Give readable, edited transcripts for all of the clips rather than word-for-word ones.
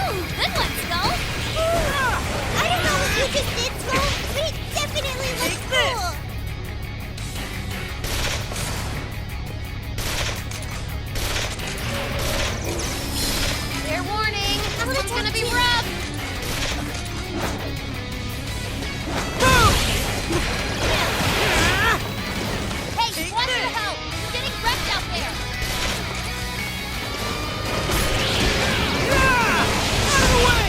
Good one, Skull! I don't know what you just did, Skull, but it definitely looks cool! Fair warning, this one's gonna be rough! Hey, watch your help! You're getting wrecked out there! Out of the way!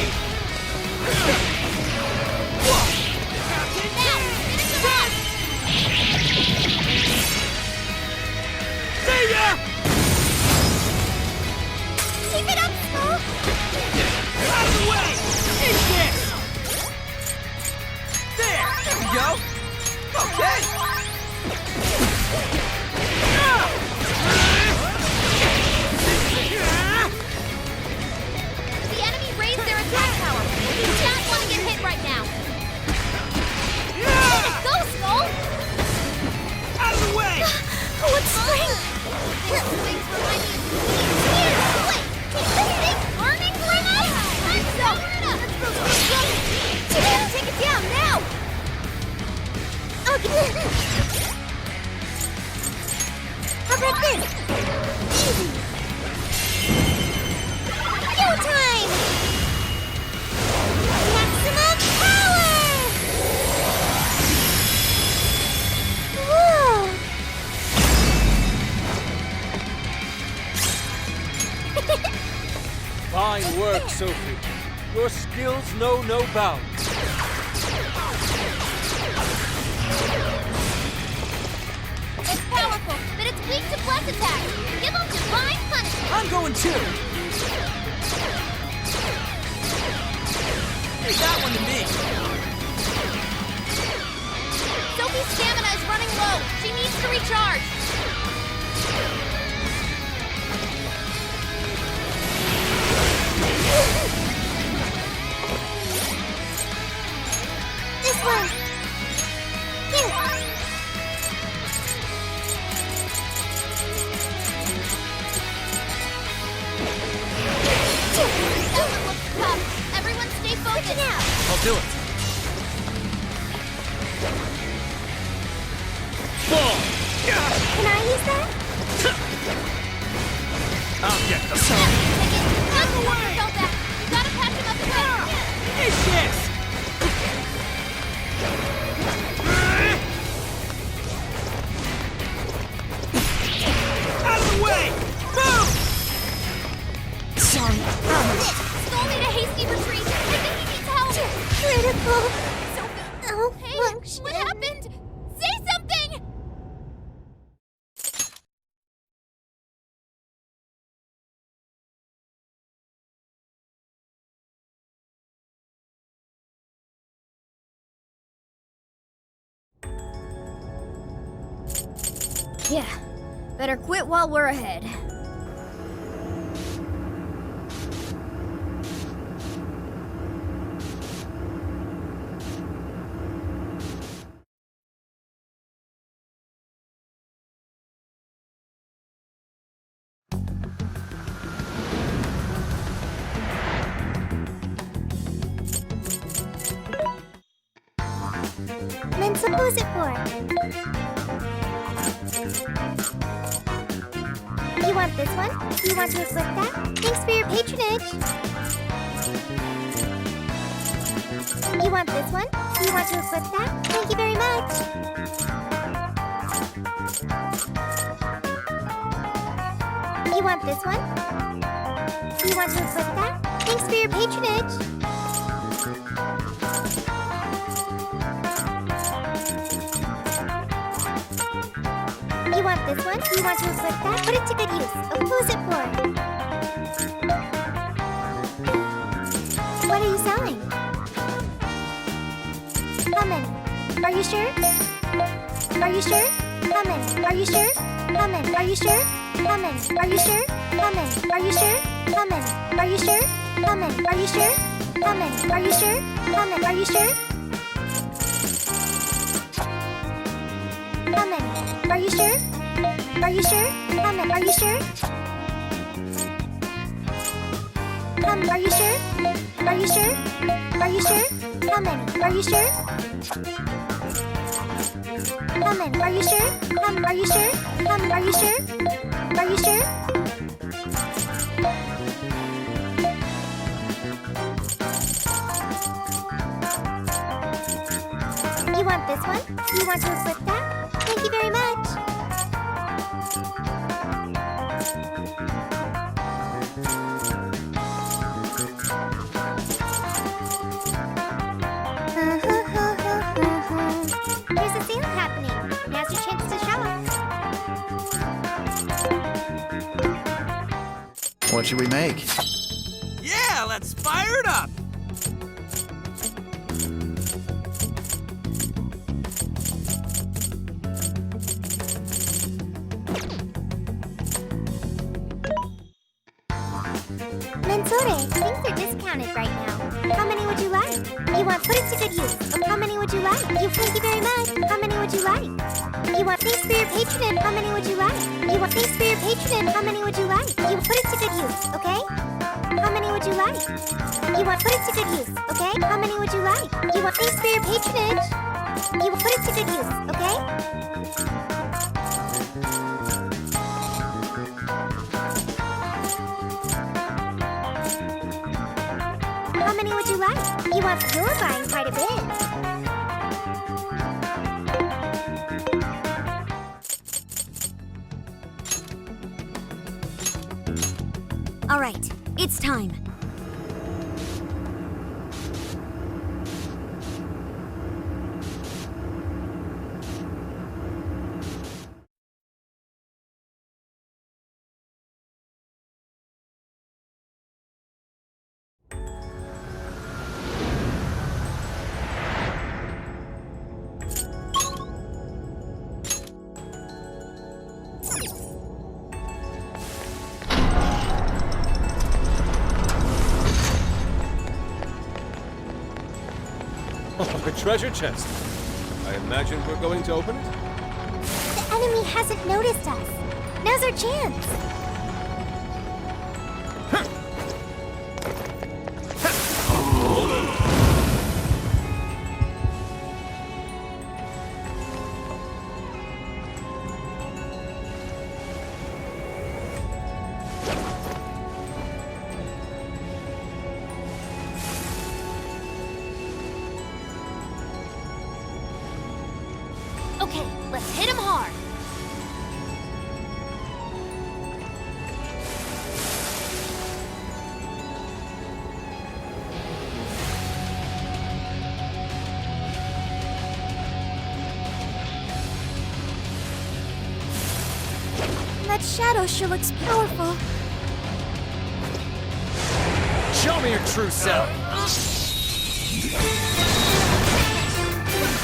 Now, finish him off! See ya! Keep it up, Skull! Out of the way! Eat this! There we go! Okay! The enemy raised their attack power. You do not want to get hit right now. Go, Skull! Out of the way! What's spring? This thing's reminding me of here. Wait, is this thing burning from us? I'm sorry. You gotta take it down now. Okay. How about this? Easy. Go time! Maximum power! Whoa! Fine work, Sophie. Your skills know no bounds. It's powerful, but it's weak to bless attack. Give them divine punishment. I'm going too! Leave that one to me! Sophie's stamina is running low. She needs to recharge. This one. Here. That one looks tough. Everyone stay focused. I'll do it. Ball! Can I use that? I'll get them. Take it. Not to worry about that. You gotta patch him up quick. Eat this! Out of the way! Move! Sorry. Skull made a hasty retreat. I think he needs help. Critical. Sophie. Oh, hey, what happened? Say something! Yeah, better quit while we're ahead. Mental, who's it for? You want this one? You want to equip that? Thanks for your patronage. You want this one? You want to equip that? Thank you very much. You want this one? You want to equip that? Thanks for your patronage. You want this one? You want to equip that? Put it to good use. Oh, who's it for? What are you selling? Come in. Are you sure? Are you sure? Come in. Are you sure? Come in. Are you sure? Come in. Are you sure? Come in. Are you sure? Come in. Are you sure? Come in. Are you sure? Come in. Are you sure? Come in. Are you sure? Come in. Are you sure? Are you sure? Come in. Are you sure? Are you sure? Are you sure? Are you sure? How many? Are you sure? How many? Are you sure? Are you sure? Are you sure? Are you sure? You want this one? You want to flip that? Thank you very much. There's a sale happening. Now's your chance to show off. What should we make? Yeah, let's fire it up! Mensore, things are discounted right now. How many would you like? You want put it to good use. How many would you like? Thank you very much. How many would you like? You want thanks for your patronage. How many would you like? You want thanks for your patronage. How many would you like? You put it to good use, okay? How many would you like? You want put it to good use, okay? How many would you like? You want thanks for your patronage. You put it to good use, okay? How many would you like? You're buying quite a bit. All right, it's time. Oh, a treasure chest. I imagine we're going to open it? The enemy hasn't noticed us. Now's our chance. Okay, let's hit him hard. That shadow sure looks powerful. Show me your true self.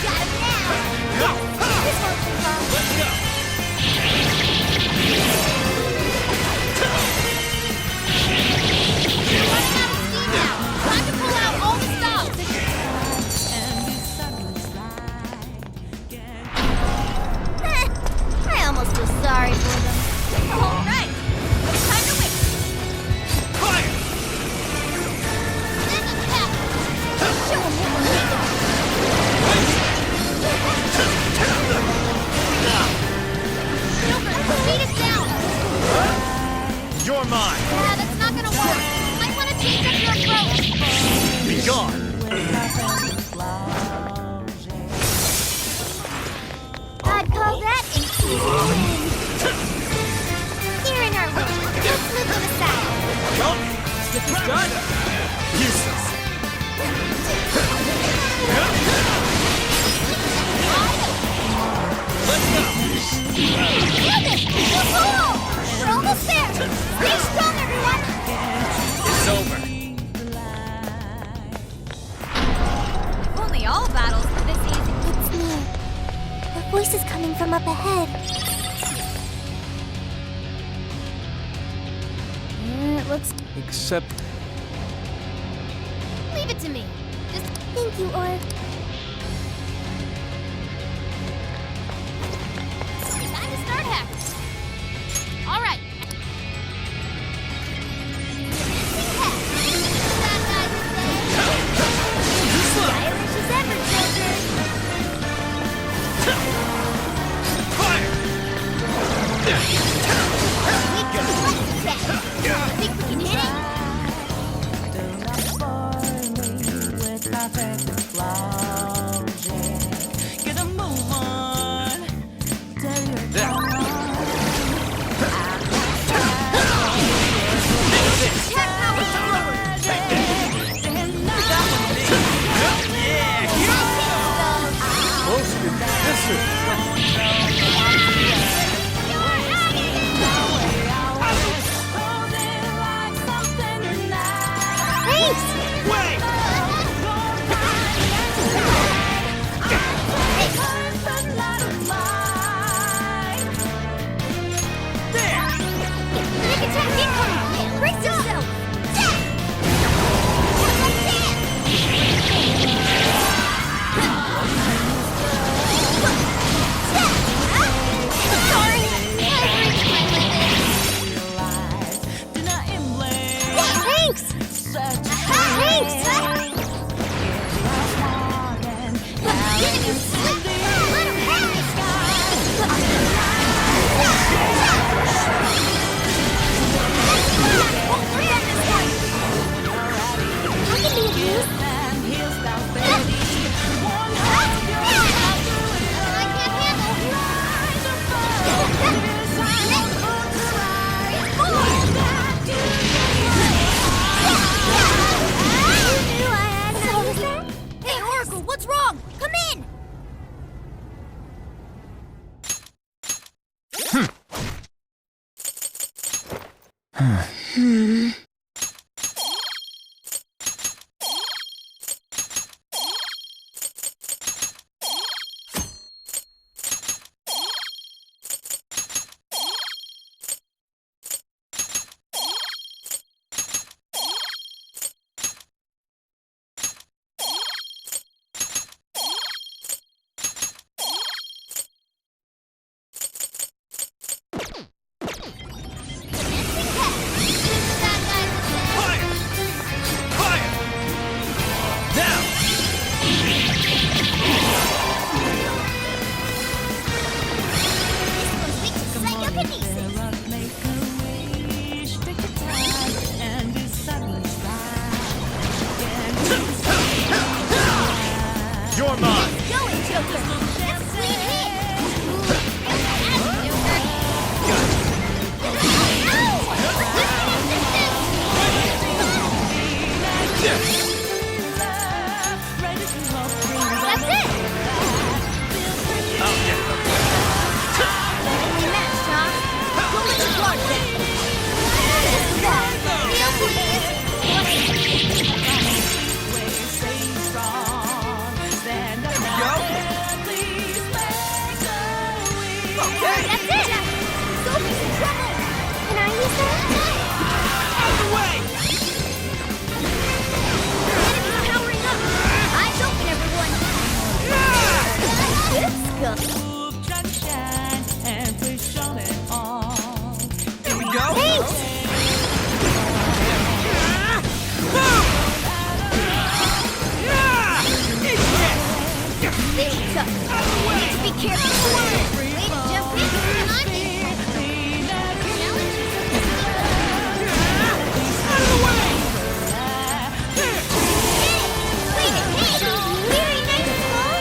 Got him now! This won't take long. Let's go! Running out of steam now. Time to pull out all the stops. I almost feel sorry for them. All right, it's time to wait. Fire! Send them back. Show them what we're made of. Joker, beat us down. You're mine. Yeah, that's not gonna work. Might want to change up your approach. Be gone. I'd call that inclusion. Here in our room. Let's move them aside. Come. Get this done! Useless. Let's go! Goodness! We're almost there! Stay strong, everyone! It's over. If only all battles were this easy. It's near. The voice is coming from up ahead. It looks... Except Leave it to me. Just Thank you, Orc. time to start hacking. All right. Sing hack. perfect explosion. Get a move on. Tell your Attack power forward. Most impressive. Thanks! Wait! There! Big attack incoming. Brace yourself. Sorry, I've reached my limit. Thanks! Thanks! Didn't you slip? Let him I can be of use. I can't handle. Hey, Oracle, what's wrong? Come in! Fire! Fire! Now! You're mine. That's it! Sophie's in trouble! Can I use that? Out of the way! Enemy's powering up! Eyes open, everyone! Here we go! Thanks! This is tough. Need to be careful. Way to jump in. Come on, Out of the way! Wait a minute. Very nice ball.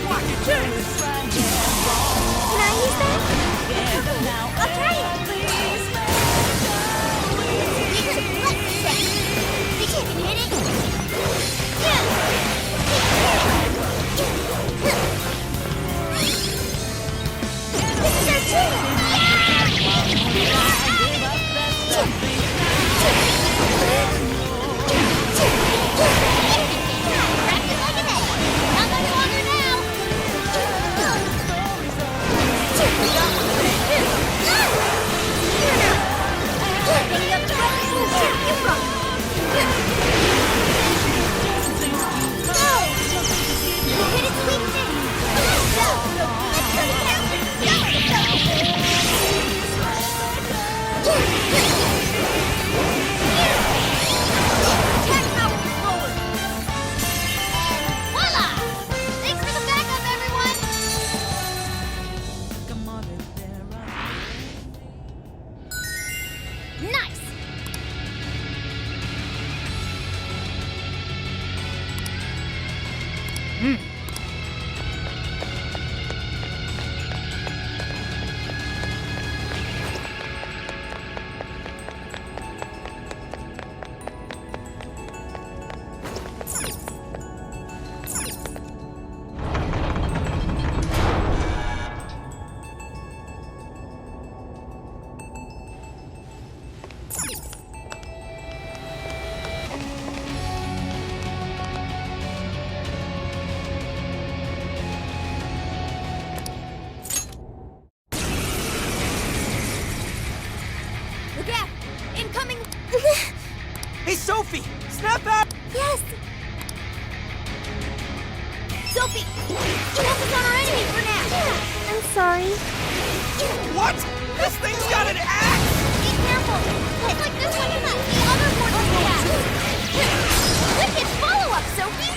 Watch it, James! Can I use that? I'll try it. Here's a flip set. Think you can hit it? This is our Voila! Thanks for the backup, everyone! Nice! Yeah, incoming. Hey, Sophie! Snap out! Yes. Sophie, focus on our enemy for now. I'm sorry. What? This thing's got an axe! Be careful. Looks like this one has the other horses we have. Wicked follow-up, Sophie.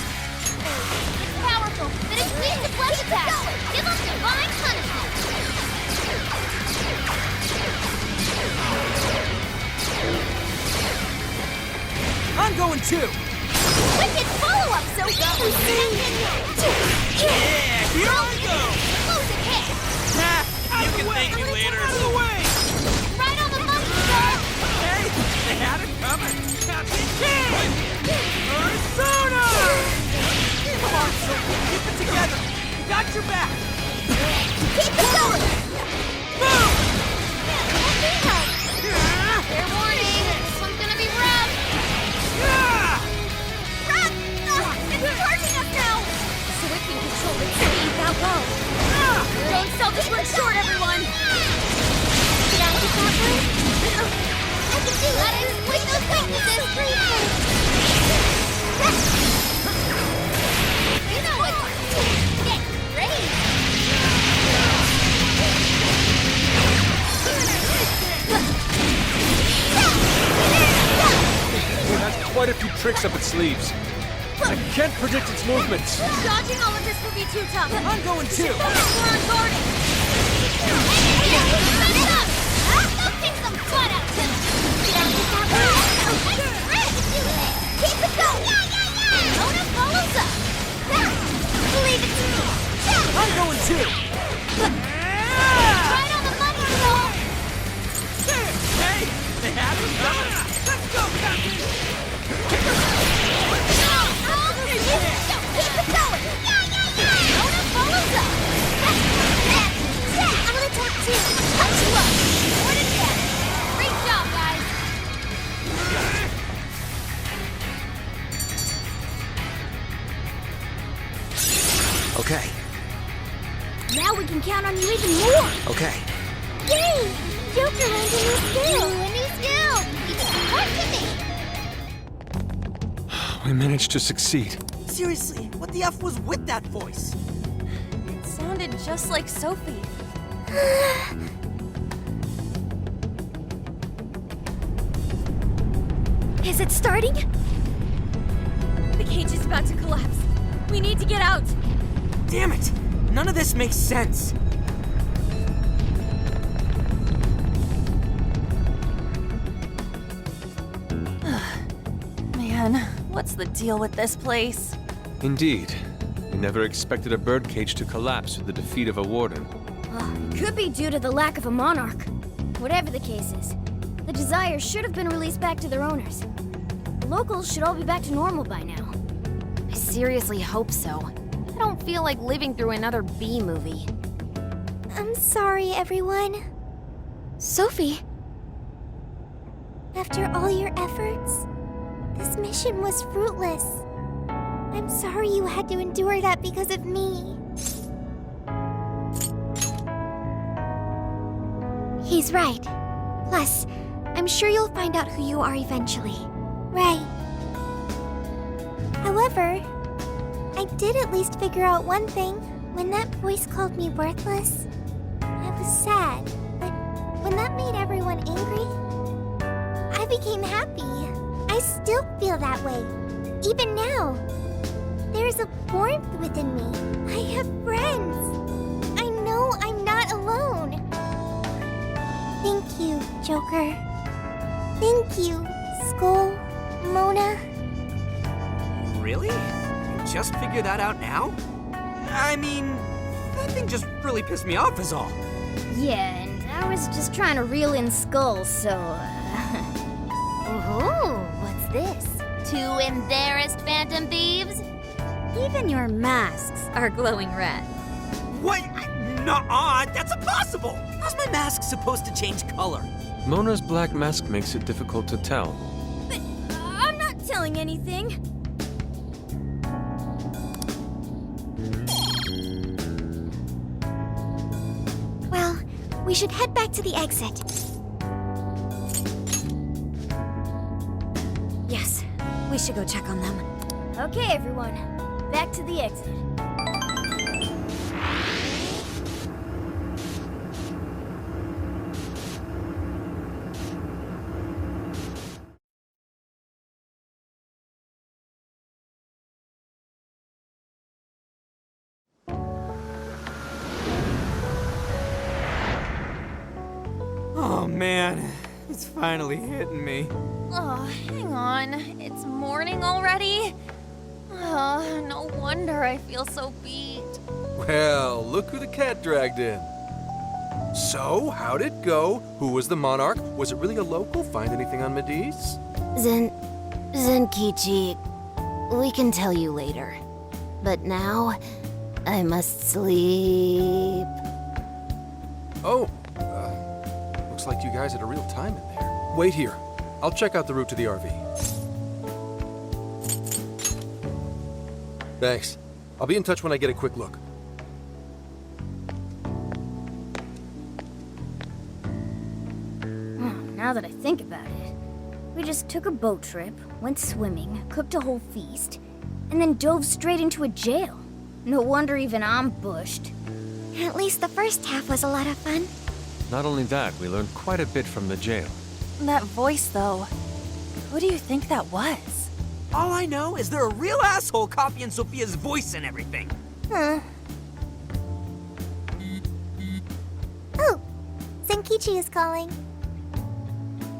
It's powerful, but it's weak to flesh attacks. Give us divine punishment. I'm going too! Wicked follow-up, Sophie. Yeah, here I go! Close it hit. Nah, you can thank me later. Out of the way! Right on the money, sir. Hey, they had it coming! Captain King! Persona! Come on, Sophie, keep it together! We got your back! Keep it going. Boom! Fair warning, this one's gonna be rough. Ah! Rough! It's charging us now! So it can control its speed that low. Don't sell this one short, everyone! Did I get that one? I can do that. With those weaknesses! You know it! Get ready! It has quite a few tricks up its sleeves. I can't predict its movements. Dodging all of this will be too tough. I'm going too! Focus more on guarding. Set it up! Go kick some butt out, Tim! Keep it going! Mona follows up! Leave it to me! I'm going too! Right on the money, Soul! Hey, they had it coming! Let's go, Captain! Keep it going! Mona follows up! I'm gonna talk too! Punch you up! More to death! Great job, guys! Okay, Now we can count on you even more. okay. Yay! Joker learned a new skill. A new skill! You just report to me! We managed to succeed. Seriously, what the F was with that voice? It sounded just like Sophie. Is it starting? The cage is about to collapse. We need to get out. Damn it! None of this makes sense. Man, what's the deal with this place? Indeed. We never expected a birdcage to collapse with the defeat of a warden. Could be due to the lack of a monarch. Whatever the case is, the Desires should have been released back to their owners. The locals should all be back to normal by now. I seriously hope so. I don't feel like living through another B movie. I'm sorry, everyone. Sophie. After all your efforts, this mission was fruitless. I'm sorry you had to endure that because of me. He's right. Plus, I'm sure you'll find out who you are eventually. Right. However, I did at least figure out one thing. When that voice called me worthless, I was sad. But when that made everyone angry, I became happy. I still feel that way. Even now. There's a warmth within me. I have friends. I know I'm not alone. Thank you, Joker. Thank you, Skull, Mona. Really? You just figured that out now? I mean, that thing just really pissed me off is all. Yeah, and I was just trying to reel in skulls, so, Ooh, what's this? Two embarrassed phantom thieves? even your masks are glowing red. What? Nuh-uh, that's impossible! How's my mask supposed to change color? Mona's black mask makes it difficult to tell. But I'm not telling anything. We should head back to the exit. Yes, we should go check on them. Okay, everyone. Back to the exit. Oh man, it's finally hitting me. Oh, hang on. It's morning already? Oh, no wonder I feel so beat. Well, look who the cat dragged in. So, how'd it go? Who was the monarch? Was it really a local? Find anything on Mediz? Zenkichi, we can tell you later. But now, I must sleep. Oh, looks like you guys had a real time in there. Wait here. I'll check out the route to the RV. Thanks. I'll be in touch when I get a quick look. Now that I think about it, we just took a boat trip, went swimming, cooked a whole feast, and then dove straight into a jail. No wonder even I'm bushed. At least the first half was a lot of fun. Not only that, we learned quite a bit from the jail. That voice, though. Who do you think that was? All I know is they're a real asshole copying Sophia's voice and everything. Oh, Zenkichi is calling.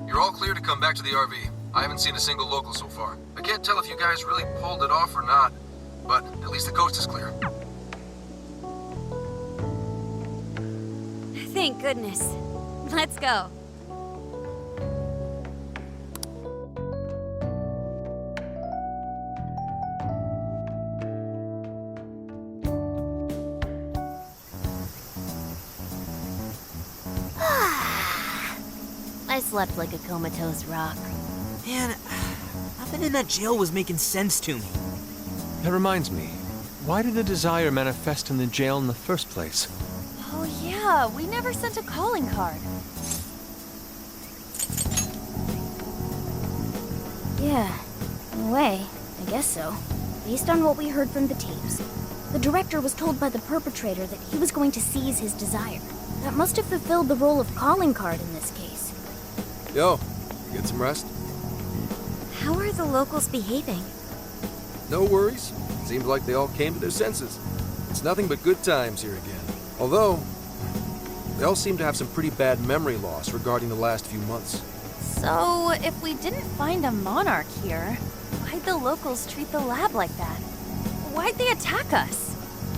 You're all clear to come back to the RV. I haven't seen a single local so far. I can't tell if you guys really pulled it off or not, but at least the coast is clear. Thank goodness. Let's go. I slept like a comatose rock. Man, nothing in that jail was making sense to me. That reminds me, why did the desire manifest in the jail in the first place? Oh yeah, we never sent a calling card. Yeah, in a way, I guess so. Based on what we heard from the tapes, the director was told by the perpetrator that he was going to seize his desire. That must have fulfilled the role of calling card in this case. Yo, get some rest? How are the locals behaving? No worries. Seems like they all came to their senses. It's nothing but good times here again. Although, they all seem to have some pretty bad memory loss regarding the last few months. So, if we didn't find a monarch here, why'd the locals treat the lab like that? Why'd they attack us?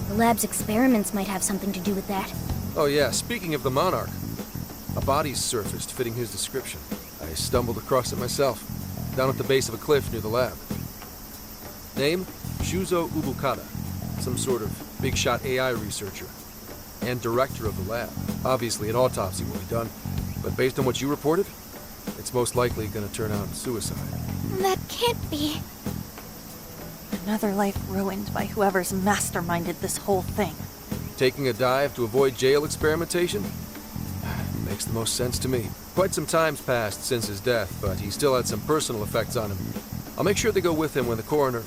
The lab's experiments might have something to do with that. Oh yeah, speaking of the monarch, a body's surfaced fitting his description. I stumbled across it myself, down at the base of a cliff near the lab. Name? Shuzo Ubukata, some sort of big-shot AI researcher, and director of the lab. Obviously, an autopsy will be done, but based on what you reported, it's most likely gonna turn out suicide. That can't be. Another life ruined by whoever's masterminded this whole thing. Taking a dive to avoid jail experimentation? Makes the most sense to me. Quite some time's passed since his death, but he still had some personal effects on him. I'll make sure they go with him when the coroner...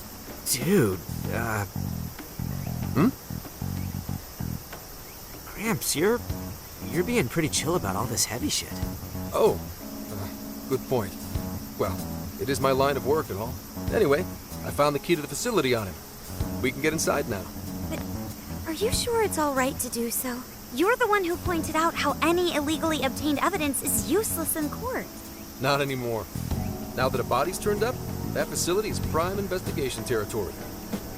Dude, Gramps, you're being pretty chill about all this heavy shit. Oh, good point. Well, it is my line of work and all. Anyway, I found the key to the facility on him. We can get inside now. Are you sure it's all right to do so? You're the one who pointed out how any illegally obtained evidence is useless in court. Not anymore. Now that a body's turned up, that facility is prime investigation territory.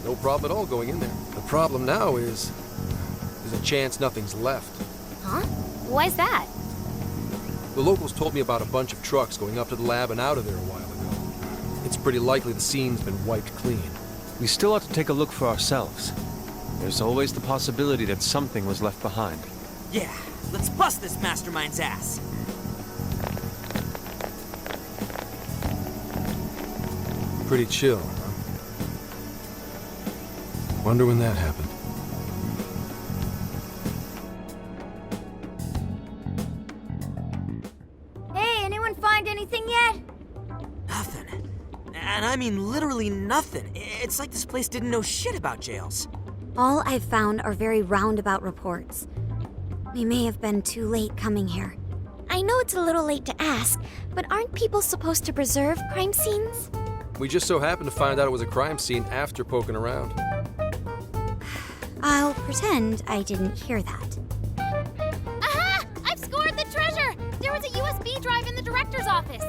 No problem at all going in there. The problem now is... there's a chance nothing's left. Huh? Why's that? The locals told me about a bunch of trucks going up to the lab and out of there a while ago. It's pretty likely the scene's been wiped clean. We still ought to take a look for ourselves. There's always the possibility that something was left behind. Yeah, let's bust this mastermind's ass. Pretty chill, huh? Wonder when that happened. mean literally nothing. It's like this place didn't know shit about jails. All I've found are very roundabout reports. We may have been too late coming here. I know it's a little late to ask, but aren't people supposed to preserve crime scenes? We just so happened to find out it was a crime scene after poking around. I'll pretend I didn't hear that. Aha! I've scored the treasure! There was a USB drive in the director's office.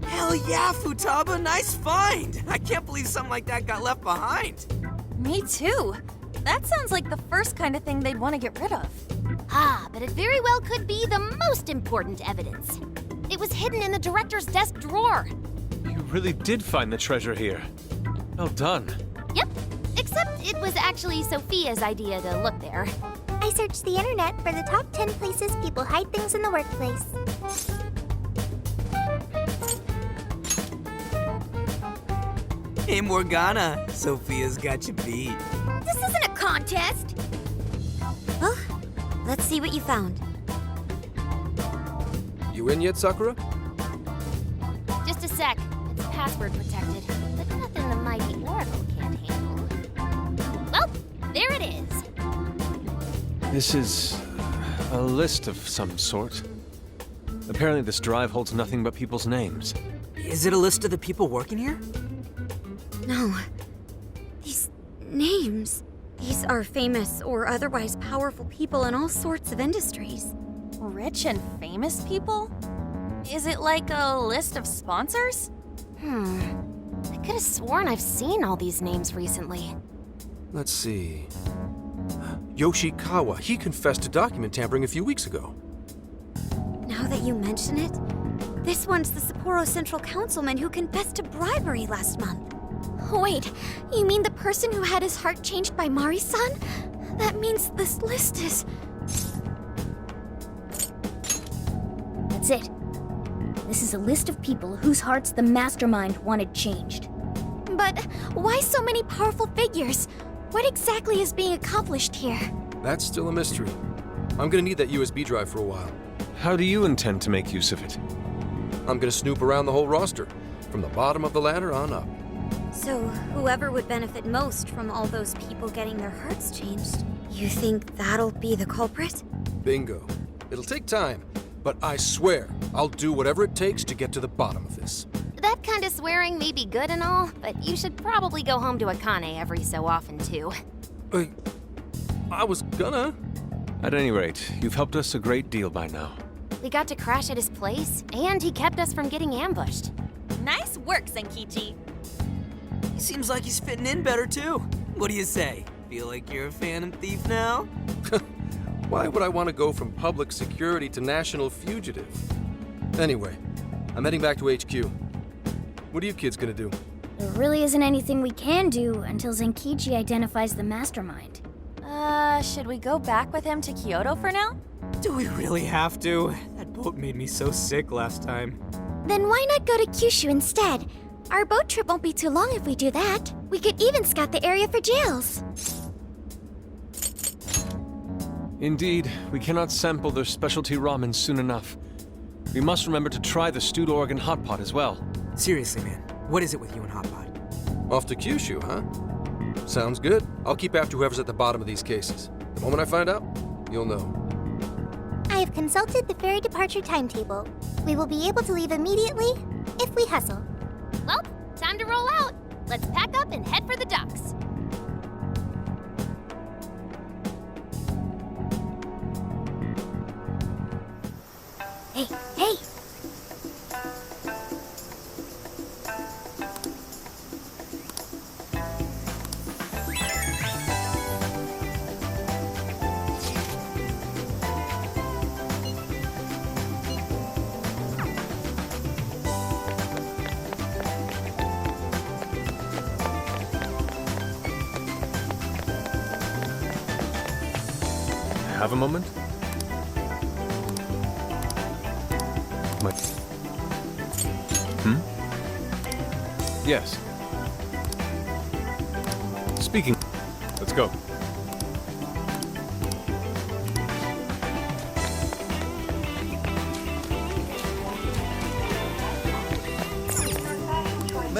Hell yeah, Futaba, nice find! I can't believe something like that got left behind. Me too. That sounds like the first kind of thing they'd want to get rid of. Ah, but it very well could be the most important evidence. It was hidden in the director's desk drawer. You really did find the treasure here. Well done. Yep, except it was actually Sophia's idea to look there. I searched the internet for the top 10 places people hide things in the workplace. Hey, Morgana, Sophia's got you beat. This isn't a contest! Well, let's see what you found. You in yet, Sakura? Just a sec. It's password protected, but nothing the mighty Oracle can't handle. Well, there it is. This is a list of some sort. Apparently this drive holds nothing but people's names. Is it a list of the people working here? No. These names. These are famous or otherwise powerful people in all sorts of industries. Rich and famous people? Is it like a list of sponsors? I could have sworn I've seen all these names recently. Let's see. Yoshikawa, he confessed to document tampering a few weeks ago. Now that you mention it, this one's the Sapporo Central Councilman who confessed to bribery last month. Wait, you mean the person who had his heart changed by Mari-san? That means this list is... That's it. This is a list of people whose hearts the mastermind wanted changed. But why so many powerful figures? What exactly is being accomplished here? That's still a mystery. I'm gonna need that USB drive for a while. How do you intend to make use of it? I'm gonna snoop around the whole roster, from the bottom of the ladder on up. So, whoever would benefit most from all those people getting their hearts changed, you think that'll be the culprit? Bingo. It'll take time, but I swear I'll do whatever it takes to get to the bottom of this. That kind of swearing may be good and all, but you should probably go home to Akane every so often, too. I was gonna. At any rate, you've helped us a great deal by now. We got to crash at his place, and he kept us from getting ambushed. Nice work, Senkichi. He seems like he's fitting in better, too. What do you say? Feel like you're a Phantom Thief now? Why would I want to go from public security to national fugitive? Anyway, I'm heading back to HQ. What are you kids gonna do? There really isn't anything we can do until Zenkichi identifies the mastermind. Should we go back with him to Kyoto for now? Do we really have to? That boat made me so sick last time. Then why not go to Kyushu instead? Our boat trip won't be too long if we do that. We could even scout the area for jails. Indeed, we cannot sample their specialty ramen soon enough. We must remember to try the stewed organ hot pot as well. Seriously, man, what is it with you and Hot Pot? Off to Kyushu, huh? Sounds good. I'll keep after whoever's at the bottom of these cases. The moment I find out, you'll know. I have consulted the ferry departure timetable. We will be able to leave immediately if we hustle. Well, time to roll out. Let's pack up and head for the docks. Hey, hey! Have a moment? What? Yes. Speaking. Let's go.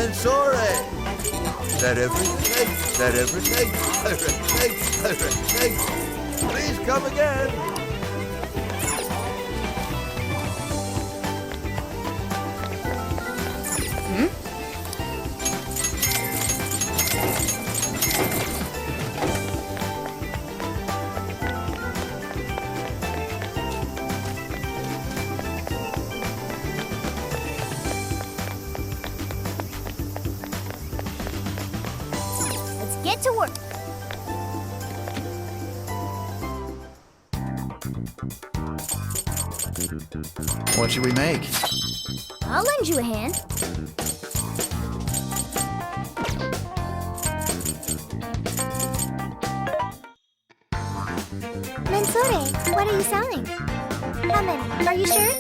Mensore! Let everything, let everything, everything, everything. Please come again. Let's get to work. What should we make? I'll lend you a hand. Mensore, what are you selling? Ramen, are you sure?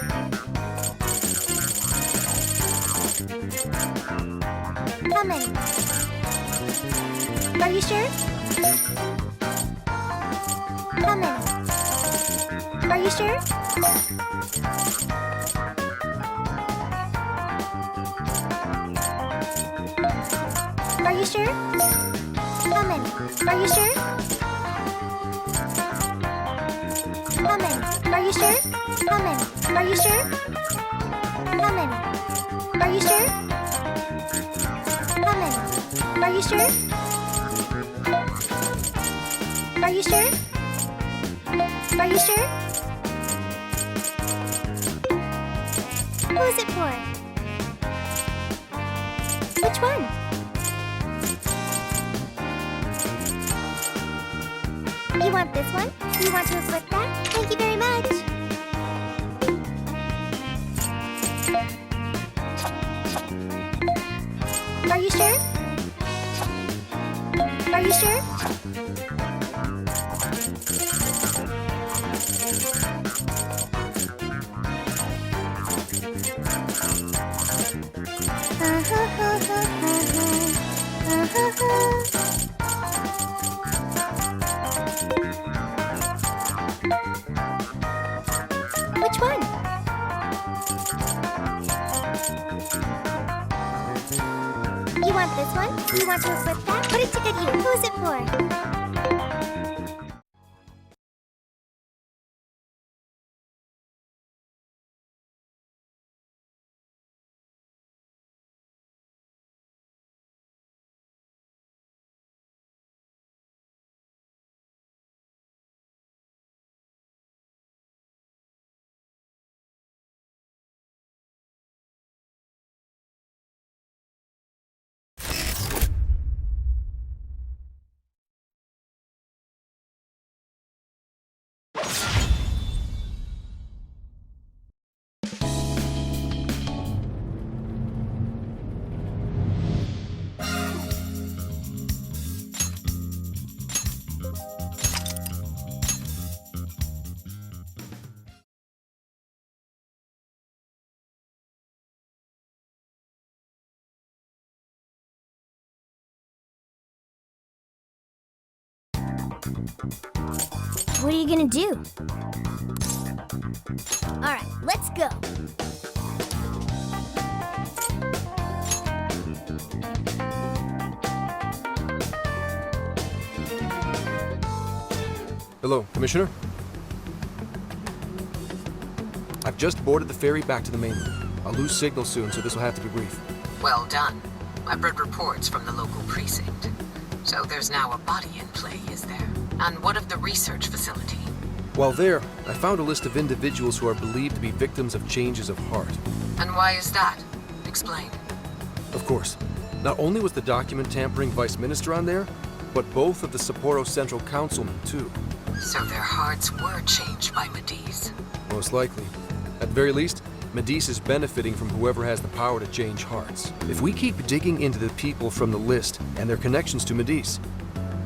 Ramen. Are you sure? Ramen. Are you sure? Are you sure? Ramen. Are you sure? Ramen. Are you sure? Ramen. Are you sure? Ramen. Are you sure? Ramen. Are you sure? Are you sure? Are you sure? Who's it for? Which one? You want this one? You want to equip that? Thank you very much. Are you sure? Are you sure? Which one? You want this one? You want to equip that? Put it to good use. Who's it for? What are you gonna do? Alright, let's go. Hello, Commissioner? I've just boarded the ferry back to the mainland. I'll lose signal soon, so this will have to be brief. Well done. I've read reports from the local precinct. So there's now a body in play, is there? And what of the research facility? While there, I found a list of individuals who are believed to be victims of changes of heart. And why is that? Explain. Of course. Not only was the document tampering vice minister on there, but both of the Sapporo Central Councilmen, too. So their hearts were changed by Medice. Most likely. At the very least, Medice is benefiting from whoever has the power to change hearts. If we keep digging into the people from the list and their connections to Medice,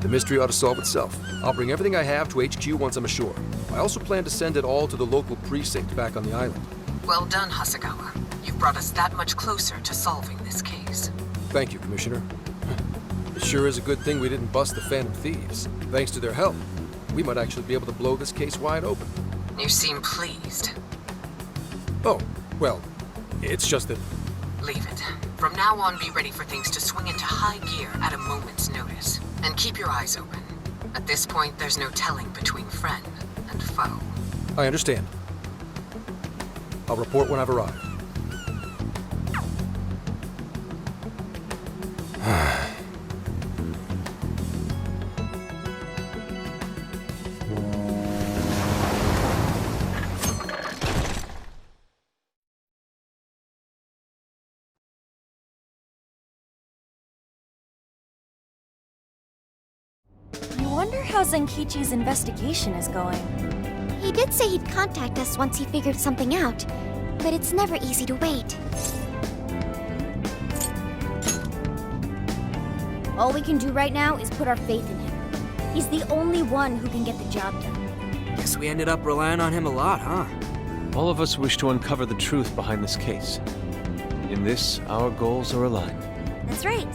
the mystery ought to solve itself. I'll bring everything I have to HQ once I'm ashore. I also plan to send it all to the local precinct back on the island. Well done, Hasegawa. You've brought us that much closer to solving this case. Thank you, Commissioner. It sure is a good thing we didn't bust the Phantom Thieves. Thanks to their help, we might actually be able to blow this case wide open. You seem pleased. Oh, well, it's just that Leave it. From now on, be ready for things to swing into high gear at a moment's notice. And keep your eyes open. At this point, there's no telling between friend and foe. I understand. I'll report when I've arrived. I wonder how Zenkichi's investigation is going. He did say he'd contact us once he figured something out, but it's never easy to wait. All we can do right now is put our faith in him. He's the only one who can get the job done. Guess we ended up relying on him a lot, huh? All of us wish to uncover the truth behind this case. In this, our goals are aligned. That's right.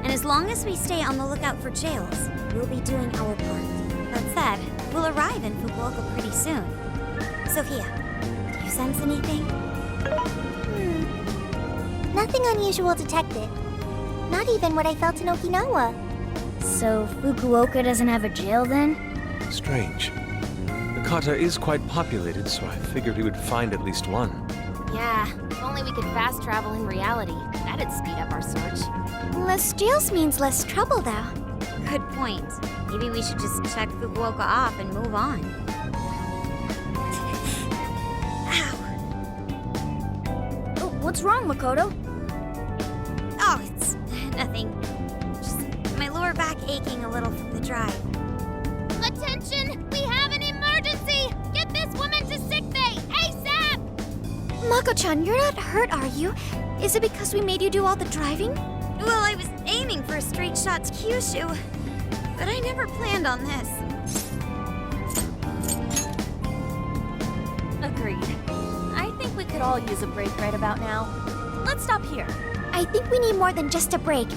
And as long as we stay on the lookout for jails, we'll be doing our part. That said, we'll arrive in Fukuoka pretty soon. Sophia, do you sense anything? Nothing unusual detected. Not even what I felt in Okinawa. So Fukuoka doesn't have a jail then? Strange. The kata is quite populated, so I figured we would find at least one. Yeah, if only we could fast travel in reality. That'd speed up our search. Less jails means less trouble, though. Good point. Maybe we should just check Fukuoka off and move on. Oh, what's wrong, Makoto? Oh, it's nothing. Just my lower back aching a little from the drive. Attention! We have an emergency! Get this woman to sickbay! ASAP! Mako-chan, you're not hurt, are you? Is it because we made you do all the driving? Well, I was aiming for a straight shot to Kyushu, but I never planned on this. Agreed. I think we could all use a break right about now. Let's stop here. I think we need more than just a break.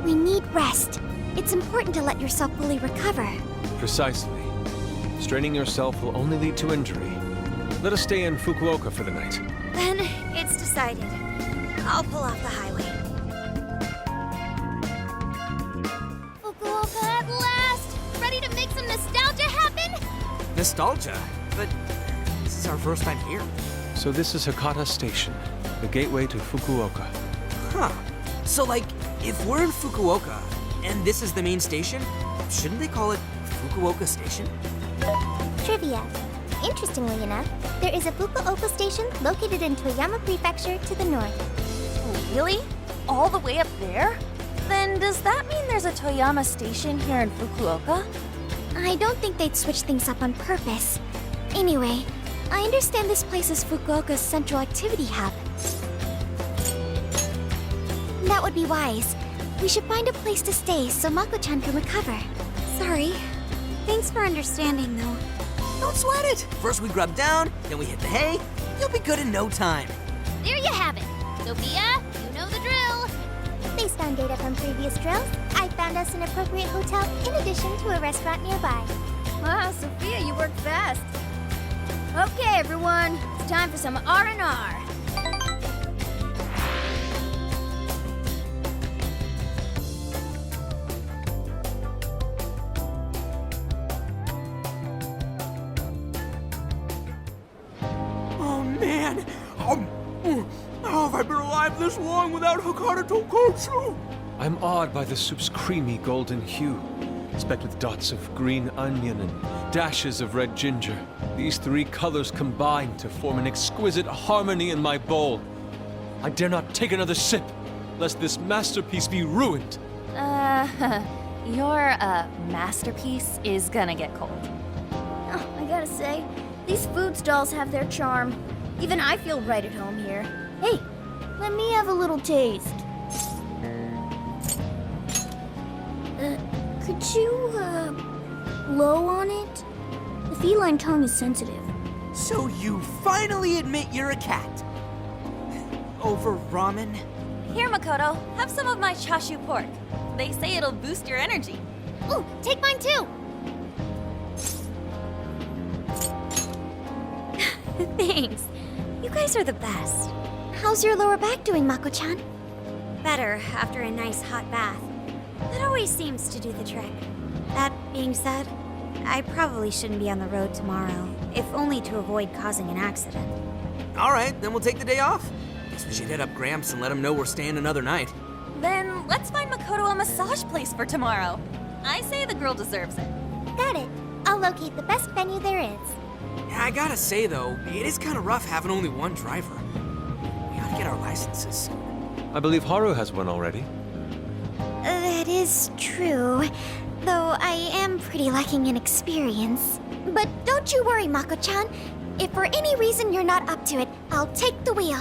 We need rest. It's important to let yourself fully recover. Precisely. Straining yourself will only lead to injury. Let us stay in Fukuoka for the night. Then it's decided. I'll pull off the highway. Fukuoka at last! Ready to make some nostalgia happen? Nostalgia? But this is our first time here. So this is Hakata Station, the gateway to Fukuoka. Huh. So, like, if we're in Fukuoka, and this is the main station, shouldn't they call it Fukuoka Station? Trivia. Interestingly enough, there is a Fukuoka station located in Toyama Prefecture to the north. Really? All the way up there? Then does that mean there's a Toyama station here in Fukuoka? I don't think they'd switch things up on purpose. Anyway, I understand this place is Fukuoka's central activity hub. That would be wise. We should find a place to stay so Mako-chan can recover. Sorry. Thanks for understanding, though. Don't sweat it! First we grub down, then we hit the hay. You'll be good in no time. There you have it. Sophia, you know the drill. Based on data from previous drills, I found us an appropriate hotel in addition to a restaurant nearby. Wow, Sophia, you work fast. Okay, everyone, it's time for some R&R. Oh man! How have I been alive this long without Hakata Tonkotsu? I'm awed by the soup's creamy golden hue, specked with dots of green onion and dashes of red ginger. These three colors combine to form an exquisite harmony in my bowl. I dare not take another sip, lest this masterpiece be ruined. Your, masterpiece is gonna get cold. Oh, I gotta say, these food stalls have their charm. Even I feel right at home here. Hey, let me have a little taste. Could you, blow on it? The feline tongue is sensitive. So you finally admit you're a cat. Over ramen? Here, Makoto, have some of my chashu pork. They say it'll boost your energy. Ooh, take mine too. Thanks. You guys are the best. How's your lower back doing, Mako-chan? Better after a nice hot bath. That always seems to do the trick. That being said, I probably shouldn't be on the road tomorrow, if only to avoid causing an accident. All right, then we'll take the day off. Guess we should hit up Gramps and let him know we're staying another night. Then let's find Makoto a massage place for tomorrow. I say the girl deserves it. Got it. I'll locate the best venue there is. Yeah, I gotta say though, it is kind of rough having only one driver. We ought to get our licenses soon. I believe Haru has one already. That is true, though I am pretty lacking in experience. But don't you worry, Mako-chan. If for any reason you're not up to it, I'll take the wheel.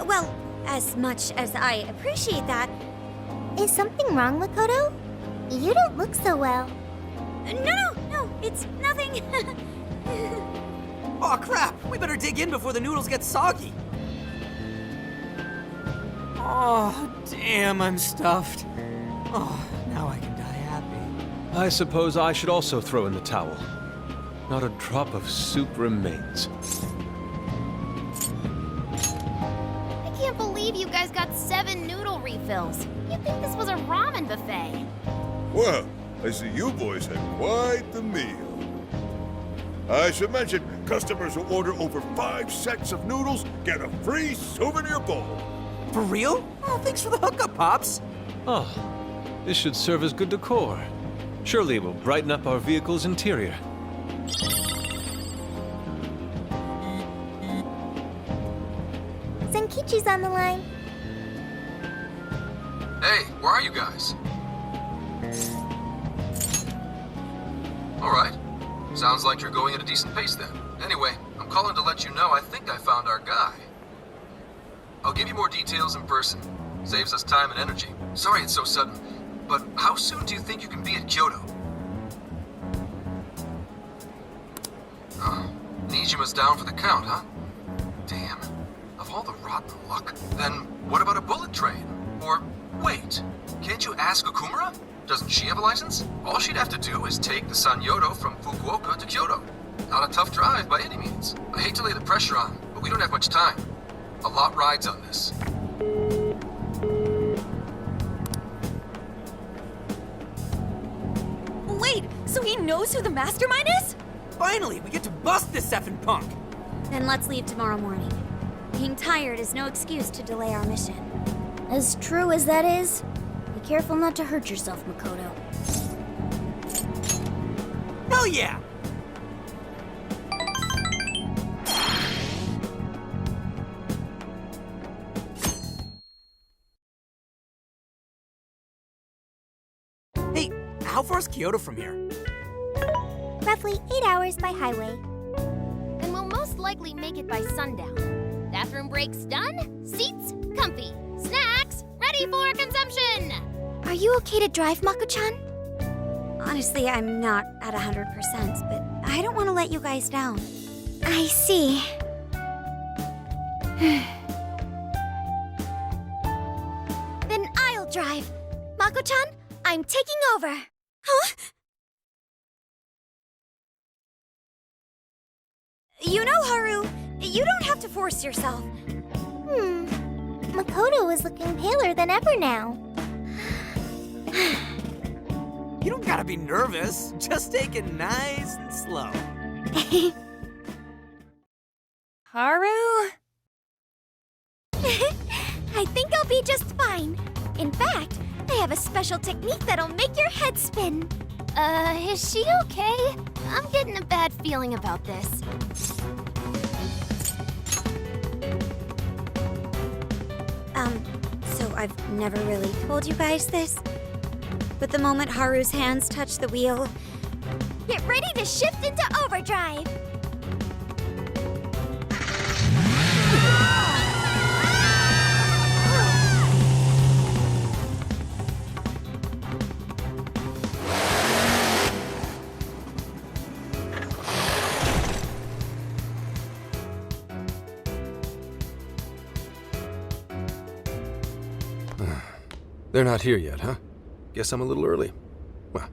Well, as much as I appreciate that... Is something wrong, Makoto? You don't look so well. No, it's nothing. Oh crap, we better dig in before the noodles get soggy. Oh, damn, I'm stuffed. Oh, now I can die happy. I suppose I should also throw in the towel. Not a drop of soup remains. I can't believe you guys got 7 noodle refills. You'd think this was a ramen buffet. Well, I see you boys had quite the meal. I should mention, customers who order over 5 sets of noodles get a free souvenir bowl. For real? Oh, thanks for the hookup, Pops. Oh, this should serve as good decor. Surely it will brighten up our vehicle's interior. Senkichi's on the line. Hey, where are you guys? Alright. Sounds like you're going at a decent pace then. Anyway, I'm calling to let you know I think I found our guy. I'll give you more details in person. Saves us time and energy. Sorry it's so sudden, but how soon do you think you can be at Kyoto? Nijima's down for the count, huh? Damn. Of all the rotten luck. Then what about a bullet train? Or, wait, can't you ask Okumura? Doesn't she have a license? All she'd have to do is take the Sanyodo from Fukuoka to Kyoto. Not a tough drive by any means. I hate to lay the pressure on, but we don't have much time. A lot rides on this. Wait, so he knows who the mastermind is? Finally, we get to bust this effing punk. Then let's leave tomorrow morning. Being tired is no excuse to delay our mission. As true as that is, be careful not to hurt yourself, Makoto. Hell yeah! Hey, how far is Kyoto from here? Roughly 8 hours by highway. And we'll most likely make it by sundown. Bathroom breaks done, seats comfy, snacks ready for consumption! Are you okay to drive, Mako-chan? Honestly, I'm not at 100%, but I don't want to let you guys down. I see. Then I'll drive. Mako-chan, I'm taking over. Huh? You know, Haru, you don't have to force yourself. Makoto is looking paler than ever now. You don't gotta be nervous. Just take it nice and slow. Haru? I think I'll be just fine. In fact, I have a special technique that'll make your head spin. Is she okay? I'm getting a bad feeling about this. So I've never really told you guys this, but the moment Haru's hands touch the wheel, get ready to shift into overdrive. They're not here yet, huh? Guess I'm a little early. Well,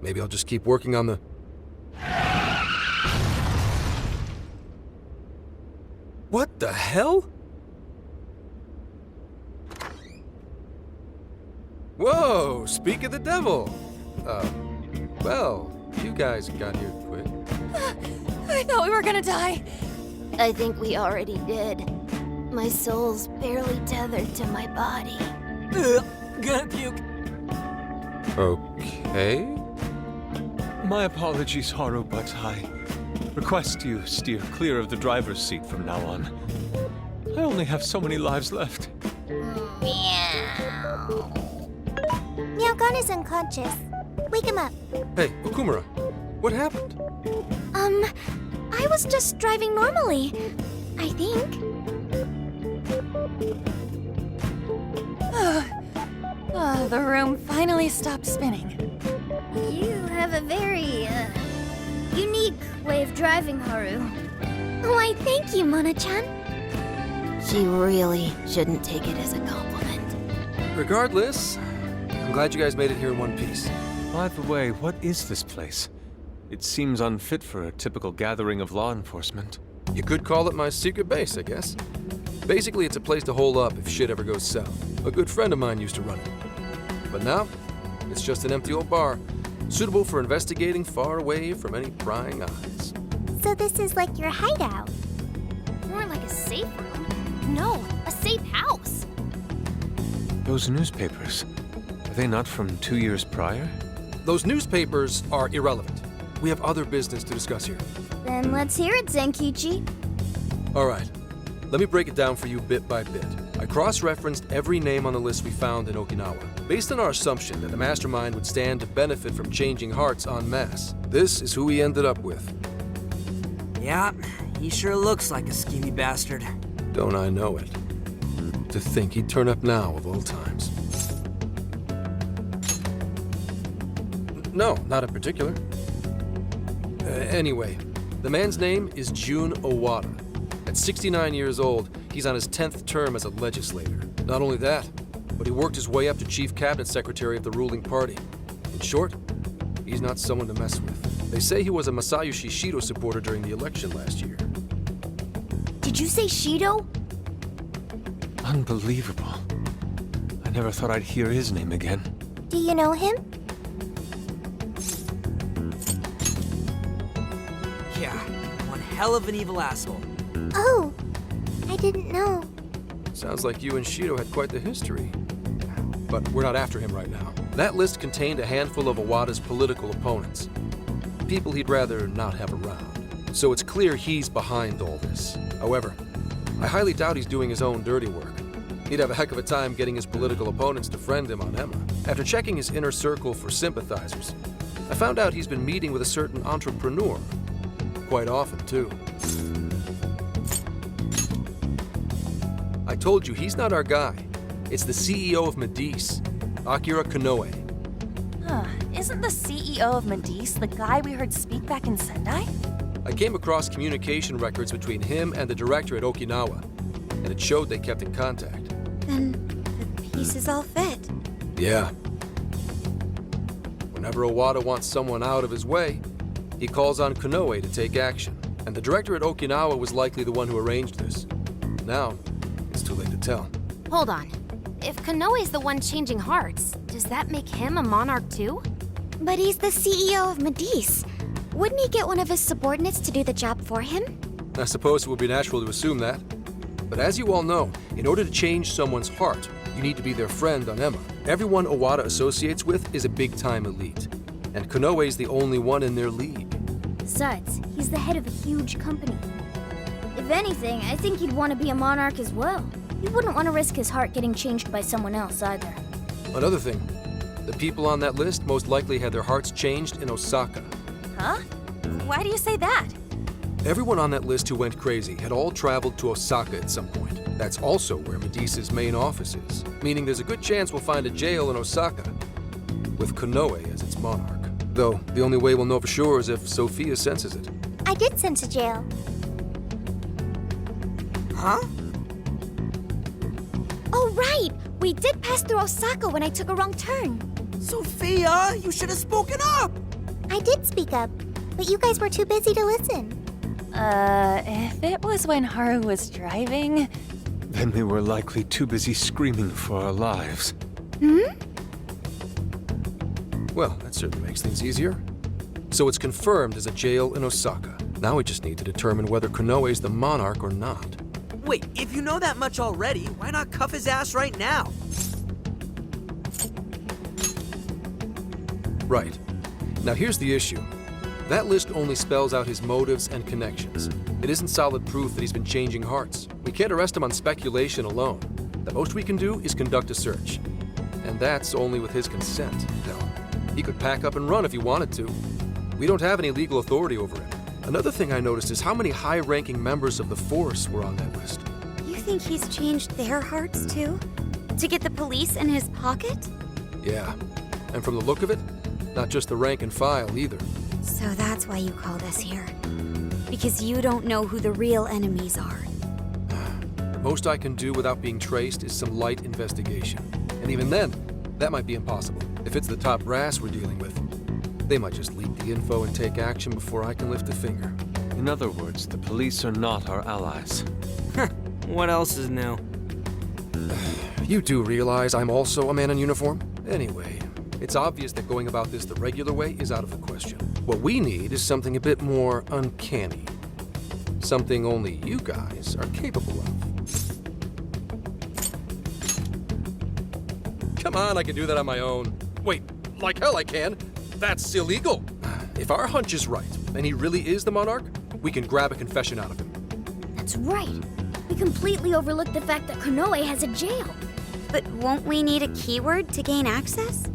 maybe I'll just keep working on the... What the hell? Whoa, speak of the devil. Well, you guys got here quick. I thought we were gonna die. I think we already did. My soul's barely tethered to my body. Gonna puke. Okay. My apologies, Haru, but I request you steer clear of the driver's seat from now on. I only have so many lives left. Meowgon is unconscious. Wake him up. Hey, Okumura, what happened? I was just driving normally, I think. The room finally stopped spinning. You have a very, unique way of driving, Haru. Why, thank you, Mona-chan. She really shouldn't take it as a compliment. Regardless, I'm glad you guys made it here in one piece. By the way, what is this place? It seems unfit for a typical gathering of law enforcement. You could call it my secret base, I guess. Basically, it's a place to hole up if shit ever goes south. A good friend of mine used to run it. But now, it's just an empty old bar, suitable for investigating far away from any prying eyes. So this is like your hideout. More like a safe room. No, a safe house. Those newspapers, are they not from 2 years prior? Those newspapers are irrelevant. We have other business to discuss here. Then let's hear it, Zenkichi. All right, let me break it down for you bit by bit. I cross-referenced every name on the list we found in Okinawa, based on our assumption that the mastermind would stand to benefit from changing hearts en masse. This is who we ended up with. Yeah, he sure looks like a schemy bastard. Don't I know it? To think he'd turn up now of all times. No, not in particular. Anyway, the man's name is Jun Owada. At 69 years old, he's on his 10th term as a legislator. Not only that, but he worked his way up to chief cabinet secretary of the ruling party. In short, he's not someone to mess with. They say he was a Masayoshi Shido supporter during the election last year. Did you say Shido? Unbelievable. I never thought I'd hear his name again. Do you know him? Yeah, one hell of an evil asshole. Oh, I didn't know. Sounds like you and Shido had quite the history. But we're not after him right now. That list contained a handful of Owada's political opponents. People he'd rather not have around. So it's clear he's behind all this. However, I highly doubt he's doing his own dirty work. He'd have a heck of a time getting his political opponents to friend him on Emma. After checking his inner circle for sympathizers, I found out he's been meeting with a certain entrepreneur. Quite often, too. I told you, he's not our guy. It's the CEO of Medice, Akira Konoe. Isn't the CEO of Medice the guy we heard speak back in Sendai? I came across communication records between him and the director at Okinawa, and it showed they kept in contact. Then the pieces all fit. Yeah. Whenever Owada wants someone out of his way, he calls on Konoe to take action. And the director at Okinawa was likely the one who arranged this. Now, it's too late to tell. Hold on. If Konoe's the one changing hearts, does that make him a monarch too? But he's the CEO of Medice. Wouldn't he get one of his subordinates to do the job for him? I suppose it would be natural to assume that. But as you all know, in order to change someone's heart, you need to be their friend on Emma. Everyone Owada associates with is a big-time elite. And Konoe's the only one in their league. Besides, he's the head of a huge company. If anything, I think he'd want to be a monarch as well. He wouldn't want to risk his heart getting changed by someone else either. Another thing, the people on that list most likely had their hearts changed in Osaka. Huh? Why do you say that? Everyone on that list who went crazy had all traveled to Osaka at some point. That's also where Medice's main office is, meaning there's a good chance we'll find a jail in Osaka, with Konoe as its monarch. Though, the only way we'll know for sure is if Sophia senses it. I did sense a jail. Huh? Oh, right! We did pass through Osaka when I took a wrong turn. Sophia, you should have spoken up! I did speak up, but you guys were too busy to listen. If it was when Haru was driving... Then we were likely too busy screaming for our lives. Well, that certainly makes things easier. So it's confirmed as a jail in Osaka. Now we just need to determine whether Konoe's the monarch or not. Wait, if you know that much already, why not cuff his ass right now? Right. Now here's the issue. That list only spells out his motives and connections. It isn't solid proof that he's been changing hearts. We can't arrest him on speculation alone. The most we can do is conduct a search. And that's only with his consent. Hell, he could pack up and run if he wanted to. We don't have any legal authority over him. Another thing I noticed is how many high-ranking members of the Force were on that list. You think he's changed their hearts too? To get the police in his pocket? Yeah. And from the look of it, not just the rank and file either. So that's why you called us here. Because you don't know who the real enemies are. The most I can do without being traced is some light investigation. And even then, that might be impossible. If it's the top brass we're dealing with, they might just leak the info and take action before I can lift a finger. In other words, the police are not our allies. What else is new? You do realize I'm also a man in uniform? Anyway, it's obvious that going about this the regular way is out of the question. What we need is something a bit more uncanny. Something only you guys are capable of. Come on, I can do that on my own. Wait, like hell I can. That's illegal. If our hunch is right, and he really is the monarch, we can grab a confession out of him. That's right. We completely overlooked the fact that Konoe has a jail. But won't we need a keyword to gain access?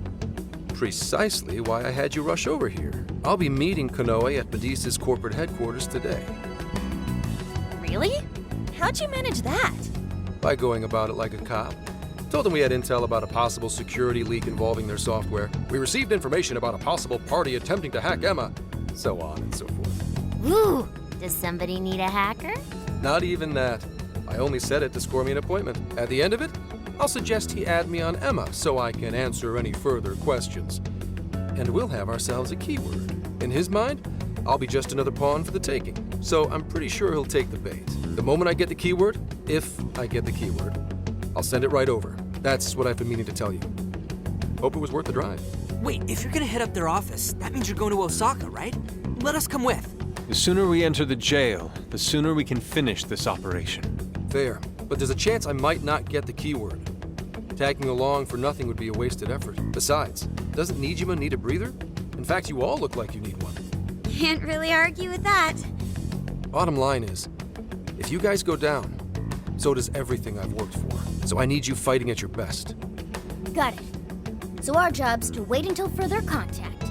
Precisely why I had you rush over here. I'll be meeting Konoe at Medusa's corporate headquarters today. Really? How'd you manage that? By going about it like a cop. Told them we had intel about a possible security leak involving their software. We received information about a possible party attempting to hack Emma. So on and so forth. Ooh, does somebody need a hacker? Not even that. I only said it to score me an appointment. At the end of it, I'll suggest he add me on Emma so I can answer any further questions. And we'll have ourselves a keyword. In his mind, I'll be just another pawn for the taking. So I'm pretty sure he'll take the bait. The moment I get the keyword, if I get the keyword, I'll send it right over. That's what I've been meaning to tell you. Hope it was worth the drive. Wait, if you're gonna head up their office, that means you're going to Osaka, right? Let us come with. The sooner we enter the jail, the sooner we can finish this operation. Fair, but there's a chance I might not get the keyword. Tagging along for nothing would be a wasted effort. Besides, doesn't Nijima need a breather? In fact, you all look like you need one. Can't really argue with that. Bottom line is, if you guys go down, so does everything I've worked for. So I need you fighting at your best. Got it. So our job's to wait until further contact.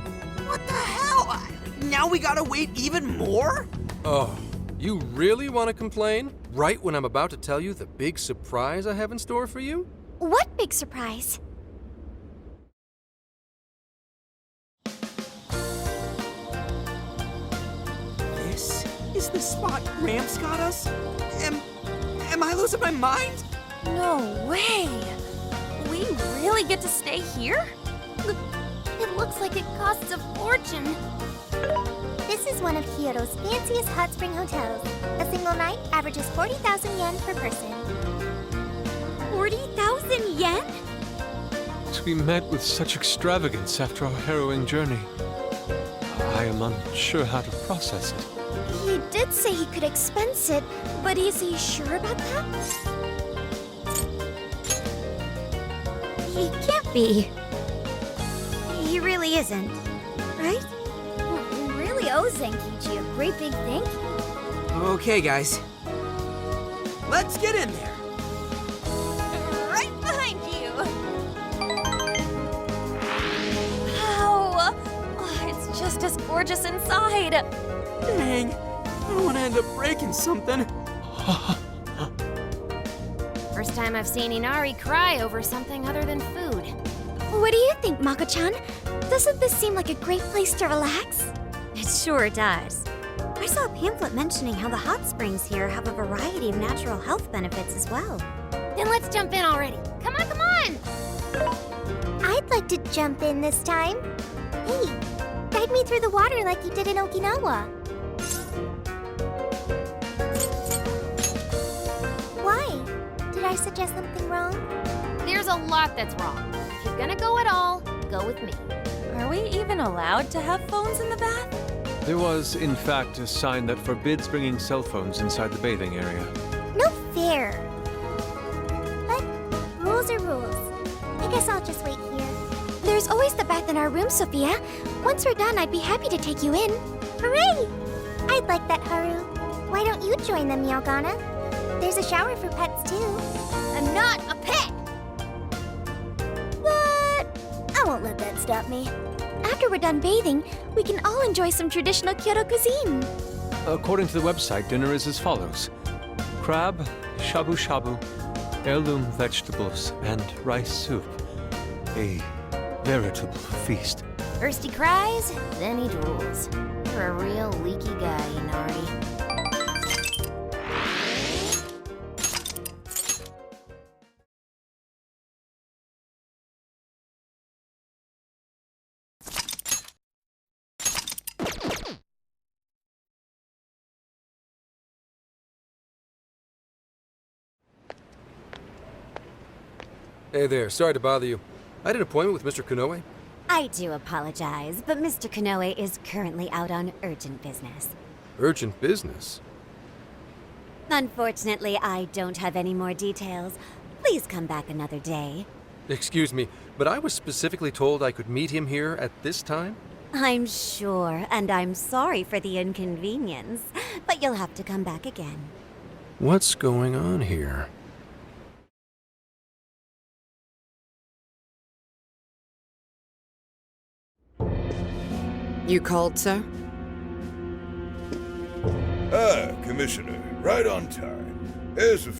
What the hell? Now we gotta wait even more? Oh, you really want to complain? Right when I'm about to tell you the big surprise I have in store for you? What big surprise? This is the spot Gramps got us? Am I losing my mind? No way! We really get to stay here? It looks like it costs a fortune. This is one of Kyoto's fanciest hot spring hotels. A single night averages 40,000 yen per person. 40,000 yen? To be met with such extravagance after our harrowing journey, I am unsure how to process it. He did say he could expense it, but is he sure about that? He can't be. He really isn't, right? We really owe Zenkichi a great big thank you. Okay, guys. Let's get in there. Right behind you! Wow! Oh, it's just as gorgeous inside! Dang, I don't want to end up breaking something. First time I've seen Inari cry over something other than food. What do you think, Mako-chan? Doesn't this seem like a great place to relax? It sure does. I saw a pamphlet mentioning how the hot springs here have a variety of natural health benefits as well. Then let's jump in already. Come on, come on! I'd like to jump in this time. Hey, guide me through the water like you did in Okinawa. I suggest something wrong? There's a lot that's wrong. If you're gonna go at all, go with me. Are we even allowed to have phones in the bath? There was, in fact, a sign that forbids bringing cell phones inside the bathing area. No fair. But rules are rules. I guess I'll just wait here. There's always the bath in our room, Sophia. Once we're done, I'd be happy to take you in. Hooray! I'd like that, Haru. Why don't you join them, Yelgana? There's a shower for pets, too. I'm not a pet! But I won't let that stop me. After we're done bathing, we can all enjoy some traditional Kyoto cuisine. According to the website, dinner is as follows: crab, shabu shabu, heirloom vegetables, and rice soup. A veritable feast. First he cries, then he drools. You're a real leaky guy, Inari. Hey there, sorry to bother you. I had an appointment with Mr. Konoe. I do apologize, but Mr. Konoe is currently out on urgent business. Urgent business? Unfortunately, I don't have any more details. Please come back another day. Excuse me, but I was specifically told I could meet him here at this time? I'm sure, and I'm sorry for the inconvenience, but you'll have to come back again. What's going on here? You called, sir? Ah, Commissioner, right on time. Here's a